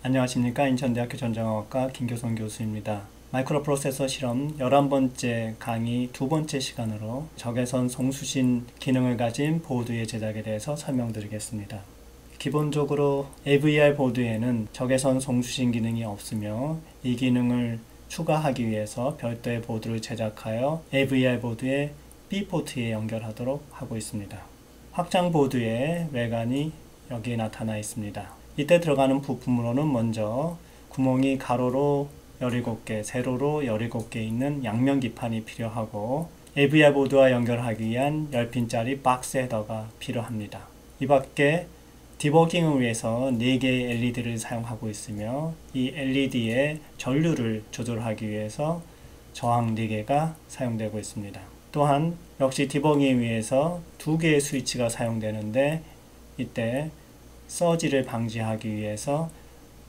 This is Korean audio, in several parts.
안녕하십니까. 인천대학교 전자공학과 김교성 교수입니다. 마이크로프로세서 실험 11번째 강의 두 번째 시간으로 적외선 송수신 기능을 가진 보드의 제작에 대해서 설명드리겠습니다. 기본적으로 AVR 보드에는 적외선 송수신 기능이 없으며 이 기능을 추가하기 위해서 별도의 보드를 제작하여 AVR 보드의 B포트에 연결하도록 하고 있습니다. 확장 보드의 외관이 여기에 나타나 있습니다. 이때 들어가는 부품으로는 먼저 구멍이 가로로 17개, 세로로 17개 있는 양면 기판이 필요하고 AVR 보드와 연결하기 위한 10핀짜리 박스 헤더가 필요합니다. 이 밖에 디버깅을 위해서 4개의 LED를 사용하고 있으며 이 LED의 전류를 조절하기 위해서 저항 4개가 사용되고 있습니다. 또한 역시 디버깅을 위해서 2개의 스위치가 사용되는데 이때 서지를 방지하기 위해서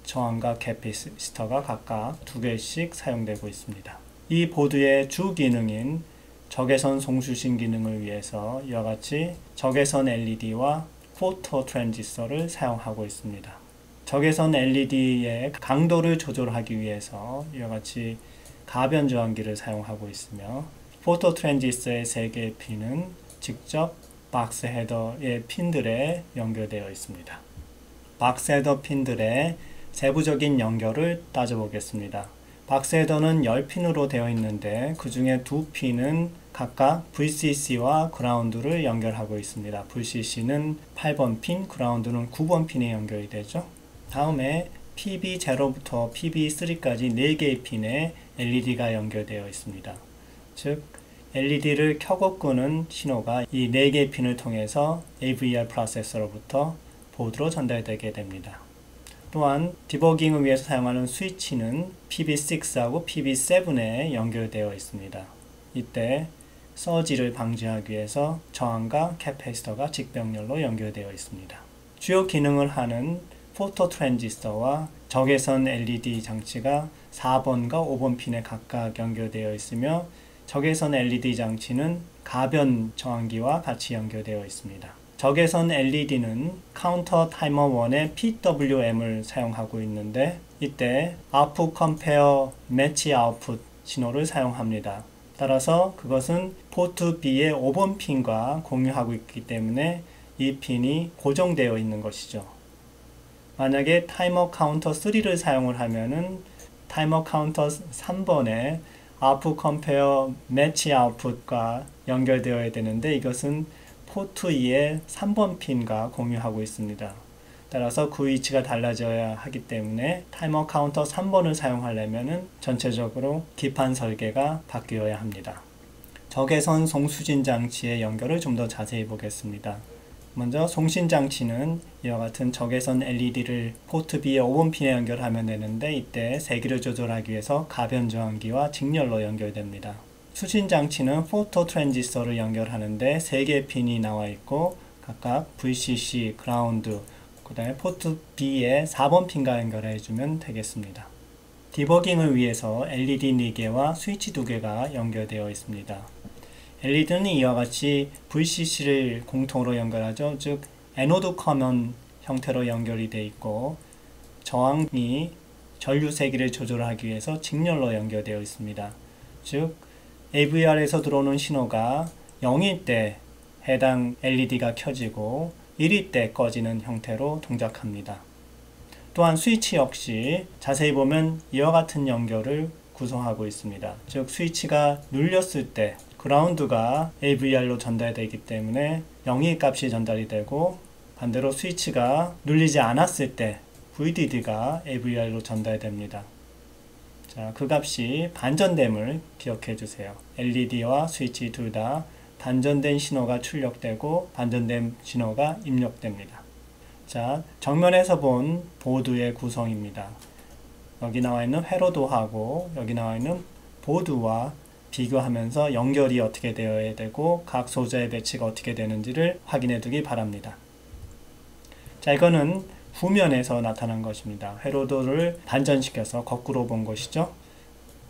저항과 캐피시터가 각각 2개씩 사용되고 있습니다. 이 보드의 주 기능인 적외선 송수신 기능을 위해서 이와 같이 적외선 LED와 포토 트랜지스터를 사용하고 있습니다. 적외선 LED의 강도를 조절하기 위해서 이와 같이 가변 저항기를 사용하고 있으며 포토 트랜지스터의 3개의 핀은 직접 박스 헤더의 핀들에 연결되어 있습니다. 박스 헤더 핀들의 세부적인 연결을 따져보겠습니다. 박스 헤더는 10핀으로 되어 있는데 그 중에 2핀은 각각 VCC와 그라운드를 연결하고 있습니다. VCC는 8번 핀, 그라운드는 9번 핀에 연결이 되죠. 다음에 PB0부터 PB3까지 4개의 핀에 LED가 연결되어 있습니다. 즉 LED를 켜고 끄는 신호가 이 4개의 핀을 통해서 AVR 프로세서로부터 보드로 전달되게 됩니다. 또한 디버깅을 위해서 사용하는 스위치는 PB6하고 PB7에 연결되어 있습니다. 이때 서지를 방지하기 위해서 저항과 캐패시터가 직병렬로 연결되어 있습니다. 주요 기능을 하는 포토 트랜지스터와 적외선 LED 장치가 4번과 5번 핀에 각각 연결되어 있으며 적외선 LED 장치는 가변 저항기와 같이 연결되어 있습니다. 적외선 LED는 카운터 타이머 1의 PWM을 사용하고 있는데 이때 Output Compare Match Output 신호를 사용합니다. 따라서 그것은 포트 B의 5번 핀과 공유하고 있기 때문에 이 핀이 고정되어 있는 것이죠. 만약에 타이머 카운터 3를 사용을 하면은 타이머 카운터 3번에 Output Compare Match Output과 연결되어야 되는데 이것은 포트 2의 3번 핀과 공유하고 있습니다. 따라서 그 위치가 달라져야 하기 때문에 타이머 카운터 3번을 사용하려면 전체적으로 기판 설계가 바뀌어야 합니다. 적외선 송수신 장치의 연결을 좀 더 자세히 보겠습니다. 먼저 송신 장치는 이와 같은 적외선 LED를 포트 B의 5번 핀에 연결하면 되는데 이때 세기를 조절하기 위해서 가변 저항기와 직렬로 연결됩니다. 수신 장치는 포토 트랜지스터를 연결하는데 3개의 핀이 나와 있고 각각 VCC, 그라운드, 그 다음에 포트 B의 4번 핀과 연결해 주면 되겠습니다. 디버깅을 위해서 LED 4개와 스위치 2개가 연결되어 있습니다. LED는 이와 같이 VCC를 공통으로 연결하죠. 즉 애노드 커먼 형태로 연결이 되어 있고 저항이 전류 세기를 조절하기 위해서 직렬로 연결되어 있습니다. 즉 AVR에서 들어오는 신호가 0일 때 해당 LED가 켜지고 1일 때 꺼지는 형태로 동작합니다. 또한 스위치 역시 자세히 보면 이와 같은 연결을 구성하고 있습니다. 즉 스위치가 눌렸을 때 그라운드가 AVR로 전달되기 때문에 0일 값이 전달이 되고 반대로 스위치가 눌리지 않았을 때 VDD가 AVR로 전달됩니다. 자, 그 값이 반전됨을 기억해 주세요. LED와 스위치 둘 다 반전된 신호가 출력되고 반전된 신호가 입력됩니다. 자, 정면에서 본 보드의 구성입니다. 여기 나와 있는 회로도하고 여기 나와 있는 보드와 비교하면서 연결이 어떻게 되어야 되고 각 소자의 배치가 어떻게 되는지를 확인해 두기 바랍니다. 자, 이거는 후면에서 나타난 것입니다. 회로도를 반전시켜서 거꾸로 본 것이죠.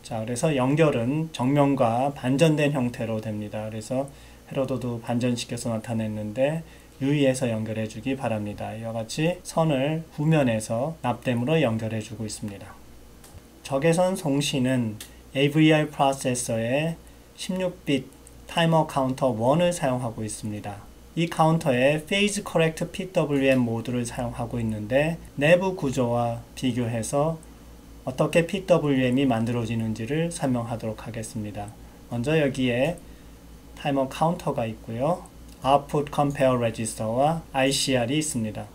자, 그래서 연결은 정면과 반전된 형태로 됩니다. 그래서 회로도도 반전시켜서 나타냈는데 유의해서 연결해 주기 바랍니다. 이와 같이 선을 후면에서 납땜으로 연결해 주고 있습니다. 적외선 송신은 AVR 프로세서의 16빗 타이머 카운터 1을 사용하고 있습니다. 이 카운터에 페이즈 커렉트 PWM 모드를 사용하고 있는데 내부 구조와 비교해서 어떻게 PWM이 만들어지는지를 설명하도록 하겠습니다. 먼저 여기에 타이머 카운터가 있고요. Output Compare Register와 ICR이 있습니다.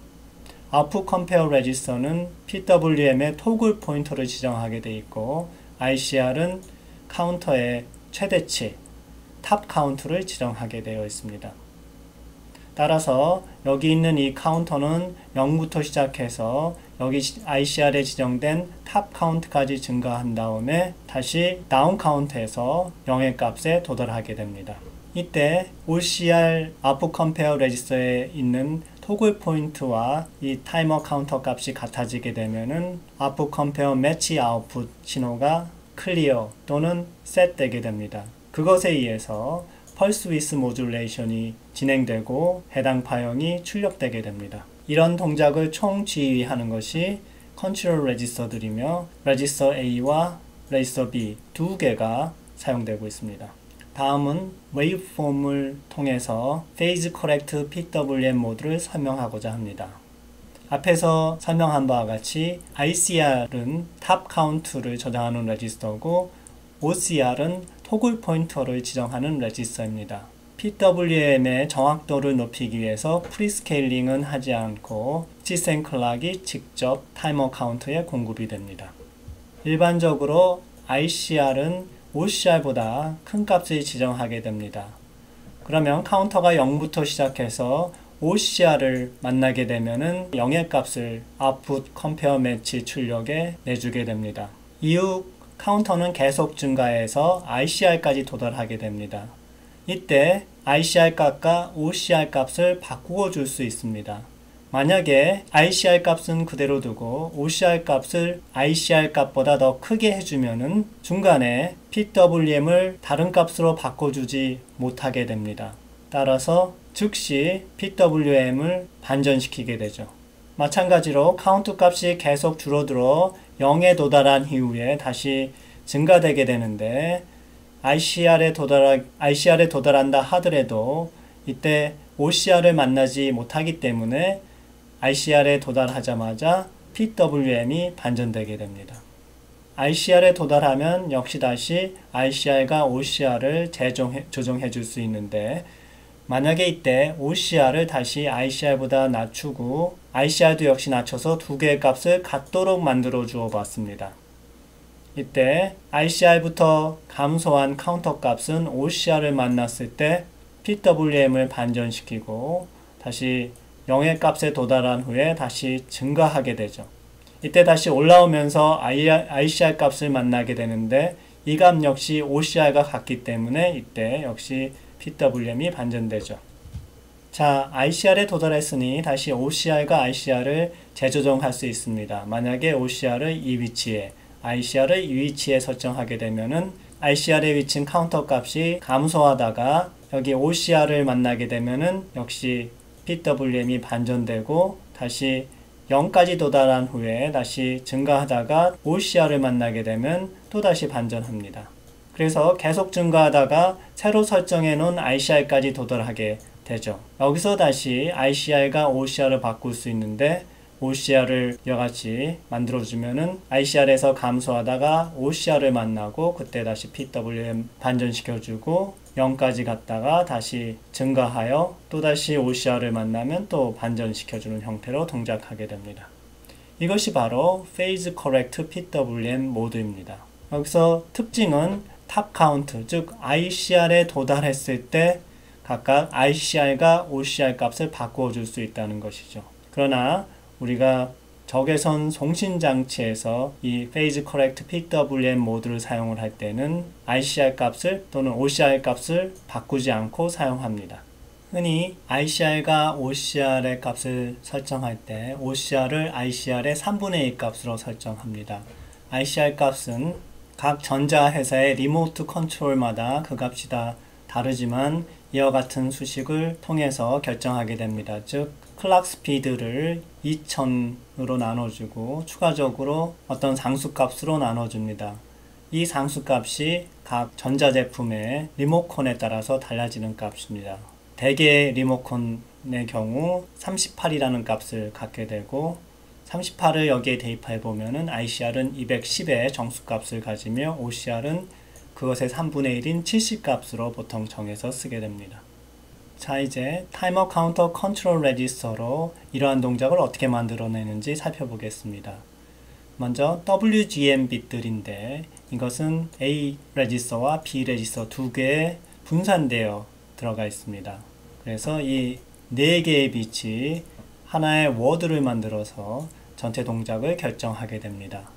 Output Compare Register는 PWM의 토글 포인터를 지정하게 되어 있고 ICR은 카운터의 최대치, 탑 카운트를 지정하게 되어 있습니다. 따라서 여기 있는 이 카운터는 0부터 시작해서 여기 ICR에 지정된 탑 카운트까지 증가한 다음에 다시 다운 카운트에서 0의 값에 도달하게 됩니다. 이때 OCR Output Compare Register에 있는 토글 포인트와 이 타이머 카운터 값이 같아지게 되면은 Output Compare Match Output 신호가 클리어 또는 셋 되게 됩니다. 그것에 의해서 펄스 위스 모듈레이션이 진행되고 해당 파형이 출력되게 됩니다. 이런 동작을 총 지휘하는 것이 컨트롤 레지스터들이며 레지스터 A와 레지스터 B 두 개가 사용되고 있습니다. 다음은 웨이브폼을 통해서 페이즈 커렉트 PWM 모드를 설명하고자 합니다. 앞에서 설명한 바와 같이 ICR은 탑 카운트를 저장하는 레지스터고 OCR은 토글 포인터를 지정하는 레지스터입니다. PWM의 정확도를 높이기 위해서 프리스케일링은 하지 않고 시센 클락이 직접 타이머 카운터에 공급이 됩니다. 일반적으로 ICR은 OCR보다 큰 값을 지정하게 됩니다. 그러면 카운터가 0부터 시작해서 OCR을 만나게 되면은 0의 값을 Output Compare Match 출력에 내주게 됩니다. 이후 카운터는 계속 증가해서 ICR까지 도달하게 됩니다. 이때 ICR 값과 OCR 값을 바꾸어 줄 수 있습니다. 만약에 ICR 값은 그대로 두고 OCR 값을 ICR 값보다 더 크게 해주면은 중간에 PWM을 다른 값으로 바꿔주지 못하게 됩니다. 따라서 즉시 PWM을 반전시키게 되죠. 마찬가지로 카운트 값이 계속 줄어들어 0에 도달한 이후에 다시 증가되게 되는데 ICR에 도달한다 하더라도 이때 OCR을 만나지 못하기 때문에 ICR에 도달하자마자 PWM이 반전되게 됩니다. ICR에 도달하면 역시 다시 ICR과 OCR을 조정해 줄 수 있는데 만약에 이때 OCR을 다시 ICR보다 낮추고 ICR도 역시 낮춰서 두 개의 값을 같도록 만들어 주어 봤습니다. 이때 ICR부터 감소한 카운터 값은 OCR을 만났을 때 PWM을 반전시키고 다시 0의 값에 도달한 후에 다시 증가하게 되죠. 이때 다시 올라오면서 ICR 값을 만나게 되는데 이 값 역시 OCR과 같기 때문에 이때 역시 PWM이 반전되죠. 자, ICR에 도달했으니 다시 OCR과 ICR을 재조정할 수 있습니다. 만약에 OCR을 이 위치에, ICR을 이 위치에 설정하게 되면은 ICR에 위치한 카운터 값이 감소하다가 여기 OCR을 만나게 되면은 역시 PWM이 반전되고 다시 0까지 도달한 후에 다시 증가하다가 OCR을 만나게 되면 또다시 반전합니다. 그래서 계속 증가하다가 새로 설정해 놓은 ICR까지 도달하게 되죠. 여기서 다시 ICR과 OCR을 바꿀 수 있는데 OCR을 이와같이 만들어주면은 ICR에서 감소하다가 OCR을 만나고 그때 다시 PWM 반전시켜주고 0까지 갔다가 다시 증가하여 또다시 OCR을 만나면 또 반전시켜주는 형태로 동작하게 됩니다. 이것이 바로 Phase Correct PWM 모드입니다. 여기서 특징은 탑 카운트, 즉 ICR에 도달했을 때 각각 ICR과 OCR 값을 바꾸어 줄 수 있다는 것이죠. 그러나 우리가 적외선 송신 장치에서 이 Phase Correct PWM 모드를 사용을 할 때는 ICR 값을 또는 OCR 값을 바꾸지 않고 사용합니다. 흔히 ICR과 OCR의 값을 설정할 때 OCR을 ICR의 3분의 1 값으로 설정합니다. ICR 값은 각 전자회사의 리모트 컨트롤마다 그 값이 다 다르지만 이와 같은 수식을 통해서 결정하게 됩니다. 즉 클락 스피드를 2000으로 나눠주고 추가적으로 어떤 상수값으로 나눠줍니다. 이 상수값이 각 전자제품의 리모컨에 따라서 달라지는 값입니다. 대개 리모컨의 경우 38이라는 값을 갖게 되고 38을 여기에 대입해 보면은 ICR은 210의 정수값을 가지며 OCR은 그것의 3분의 1인 70값으로 보통 정해서 쓰게 됩니다. 자, 이제 타이머 카운터 컨트롤 레지스터로 이러한 동작을 어떻게 만들어내는지 살펴보겠습니다. 먼저 WGM bit들인데 이것은 A 레지스터와 B 레지스터 두 개에 분산되어 들어가 있습니다. 그래서 이 네 개의 빛이 하나의 워드를 만들어서 전체 동작을 결정하게 됩니다.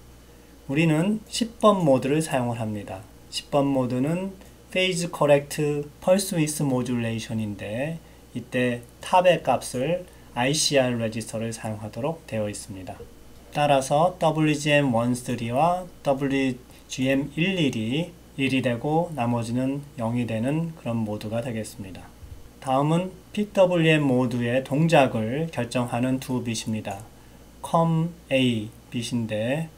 우리는 10번 모드를 사용을 합니다. 10번 모드는 Phase Correct Pulse Width Modulation인데 이때 탑의 값을 ICR 레지스터를 사용하도록 되어 있습니다. 따라서 WGM13와 WGM11이 1이 되고 나머지는 0이 되는 그런 모드가 되겠습니다. 다음은 PWM 모드의 동작을 결정하는 두 빛입니다. COM-A 빛인데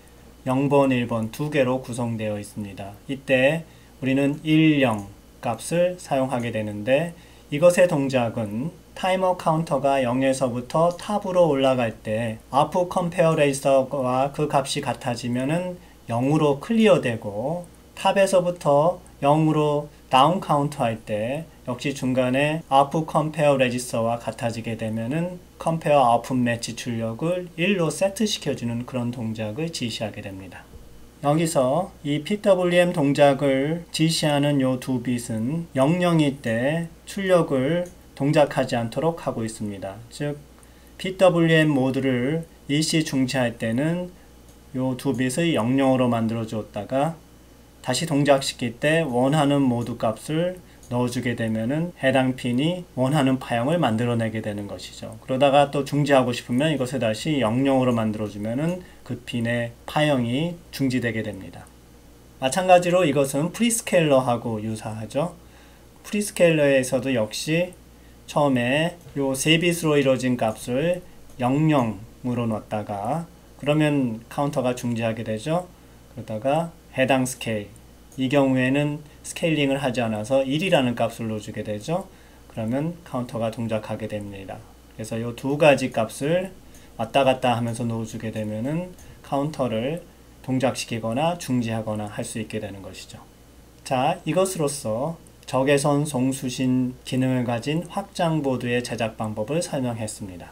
0번, 1번 두 개로 구성되어 있습니다. 이때 우리는 1, 0 값을 사용하게 되는데 이것의 동작은 타이머 카운터가 0에서부터 탑으로 올라갈 때 up compare 레지스터와 그 값이 같아지면은 0으로 클리어되고 탑에서부터 0으로 다운 카운터 할 때 역시 중간에 up compare 레지스터와 같아지게 되면은 compare output match 출력을 1로 세트시켜주는 그런 동작을 지시하게 됩니다. 여기서 이 PWM 동작을 지시하는 요 두 빛은 00일 때 출력을 동작하지 않도록 하고 있습니다. 즉 PWM 모드를 일시 중지할 때는 요 두 빛을 00으로 만들어 주었다가 다시 동작시킬 때 원하는 모드 값을 넣어주게 되면은 해당 핀이 원하는 파형을 만들어내게 되는 것이죠. 그러다가 또 중지하고 싶으면 이것을 다시 00으로 만들어주면은 그 핀의 파형이 중지되게 됩니다. 마찬가지로 이것은 프리스케일러하고 유사하죠. 프리스케일러에서도 역시 처음에 요 세 빛으로 이루어진 값을 00으로 넣었다가 그러면 카운터가 중지하게 되죠. 그러다가 해당 스케일, 이 경우에는 스케일링을 하지 않아서 1이라는 값을 넣어주게 되죠. 그러면 카운터가 동작하게 됩니다. 그래서 이 두 가지 값을 왔다 갔다 하면서 넣어주게 되면은 카운터를 동작시키거나 중지하거나 할 수 있게 되는 것이죠. 자, 이것으로써 적외선 송수신 기능을 가진 확장보드의 제작 방법을 설명했습니다.